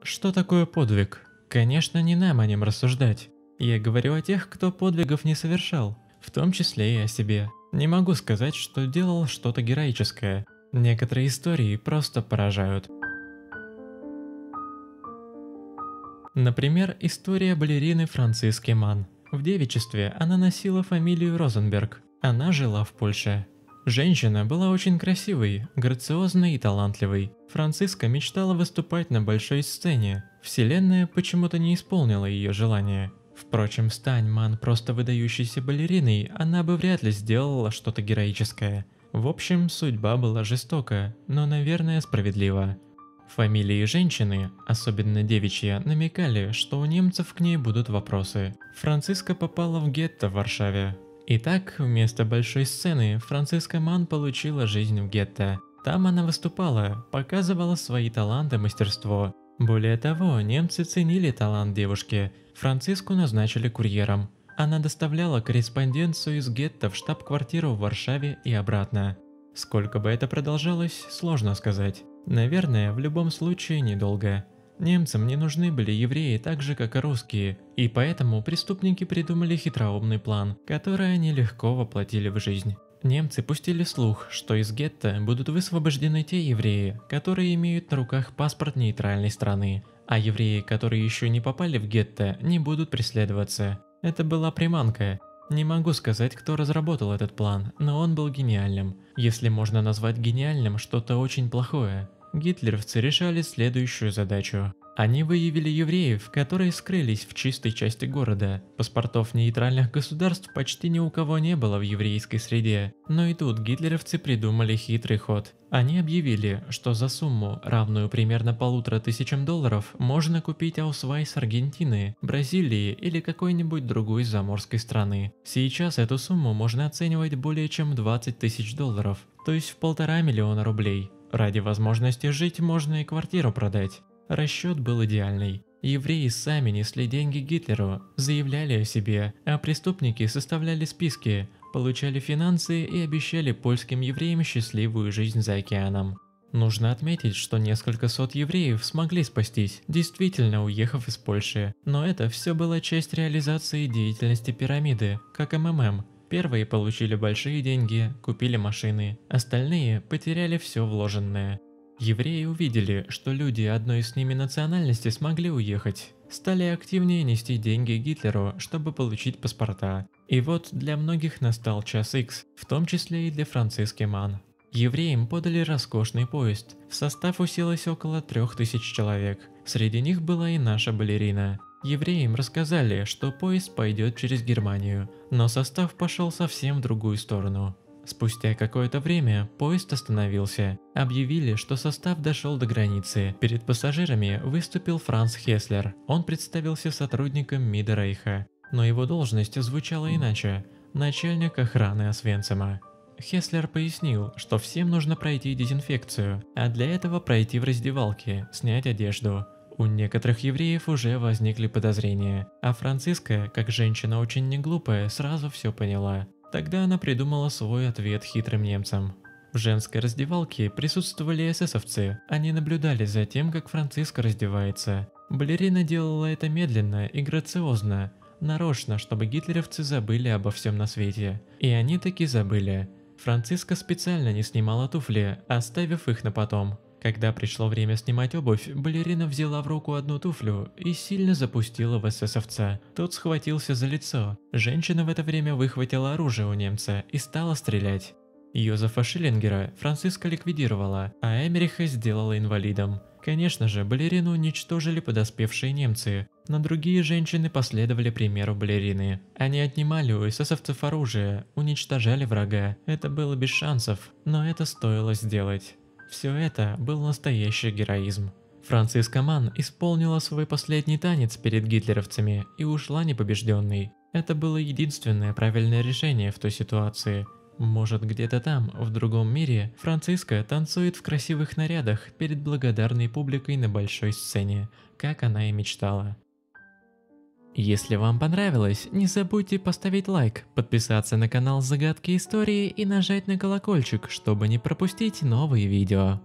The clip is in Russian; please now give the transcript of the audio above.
Что такое подвиг? Конечно, не нам о нем рассуждать. Я говорю о тех, кто подвигов не совершал, в том числе и о себе. Не могу сказать, что делал что-то героическое. Некоторые истории просто поражают. Например, история балерины Франциски Манн. В девичестве она носила фамилию Розенберг. Она жила в Польше. Женщина была очень красивой, грациозной и талантливой. Франциска мечтала выступать на большой сцене. Вселенная почему-то не исполнила ее желание. Впрочем, стань Манн просто выдающейся балериной, она бы вряд ли сделала что-то героическое. В общем, судьба была жестока, но, наверное, справедлива. Фамилии женщины, особенно девичья, намекали, что у немцев к ней будут вопросы. Франциска попала в гетто в Варшаве. Итак, вместо большой сцены Франциска Манн получила жизнь в гетто. Там она выступала, показывала свои таланты и мастерство. Более того, немцы ценили талант девушки. Франциску назначили курьером. Она доставляла корреспонденцию из гетто в штаб-квартиру в Варшаве и обратно. Сколько бы это продолжалось, сложно сказать. Наверное, в любом случае недолго. Немцам не нужны были евреи так же, как и русские, и поэтому преступники придумали хитроумный план, который они легко воплотили в жизнь. Немцы пустили слух, что из гетто будут высвобождены те евреи, которые имеют на руках паспорт нейтральной страны, а евреи, которые еще не попали в гетто, не будут преследоваться. Это была приманка. Не могу сказать, кто разработал этот план, но он был гениальным. Если можно назвать гениальным что-то очень плохое. Гитлеровцы решали следующую задачу. Они выявили евреев, которые скрылись в чистой части города. Паспортов нейтральных государств почти ни у кого не было в еврейской среде. Но и тут гитлеровцы придумали хитрый ход. Они объявили, что за сумму, равную примерно $1500, можно купить аусвайс Аргентины, Бразилии или какой-нибудь другой заморской страны. Сейчас эту сумму можно оценивать более чем $20 000, то есть в 1,5 миллиона рублей. Ради возможности жить можно и квартиру продать. Расчет был идеальный. Евреи сами несли деньги Гитлеру, заявляли о себе, а преступники составляли списки, получали финансы и обещали польским евреям счастливую жизнь за океаном. Нужно отметить, что несколько сот евреев смогли спастись, действительно уехав из Польши, но это все была часть реализации деятельности пирамиды, как МММ. Первые получили большие деньги, купили машины, остальные потеряли все вложенное. Евреи увидели, что люди одной с ними национальности смогли уехать, стали активнее нести деньги Гитлеру, чтобы получить паспорта. И вот для многих настал час Х, в том числе и для Франциски Манн. Евреям подали роскошный поезд, в состав уселось около 3000 человек, среди них была и наша балерина. Евреям рассказали, что поезд пойдет через Германию, но состав пошел совсем в другую сторону. Спустя какое-то время поезд остановился. Объявили, что состав дошел до границы. Перед пассажирами выступил Франц Хеслер. Он представился сотрудником МИДа Рейха, но его должность звучала иначе – начальник охраны Освенцима. Хеслер пояснил, что всем нужно пройти дезинфекцию, а для этого пройти в раздевалке, снять одежду. У некоторых евреев уже возникли подозрения, а Франциска, как женщина очень неглупая, сразу все поняла. Тогда она придумала свой ответ хитрым немцам. В женской раздевалке присутствовали эсэсовцы, они наблюдали за тем, как Франциска раздевается. Балерина делала это медленно и грациозно, нарочно, чтобы гитлеровцы забыли обо всем на свете. И они таки забыли. Франциска специально не снимала туфли, оставив их на потом. Когда пришло время снимать обувь, балерина взяла в руку одну туфлю и сильно запустила в эсэсовца. Тот схватился за лицо. Женщина в это время выхватила оружие у немца и стала стрелять. Йозефа Шиллингера Франциска ликвидировала, а Эмериха сделала инвалидом. Конечно же, балерину уничтожили подоспевшие немцы, но другие женщины последовали примеру балерины. Они отнимали у эсэсовцев оружие, уничтожали врага. Это было без шансов, но это стоило сделать. Все это был настоящий героизм. Франциска Манн исполнила свой последний танец перед гитлеровцами и ушла непобежденной. Это было единственное правильное решение в той ситуации. Может, где-то там, в другом мире, Франциска танцует в красивых нарядах перед благодарной публикой на большой сцене, как она и мечтала. Если вам понравилось, не забудьте поставить лайк, подписаться на канал Загадки Истории и нажать на колокольчик, чтобы не пропустить новые видео.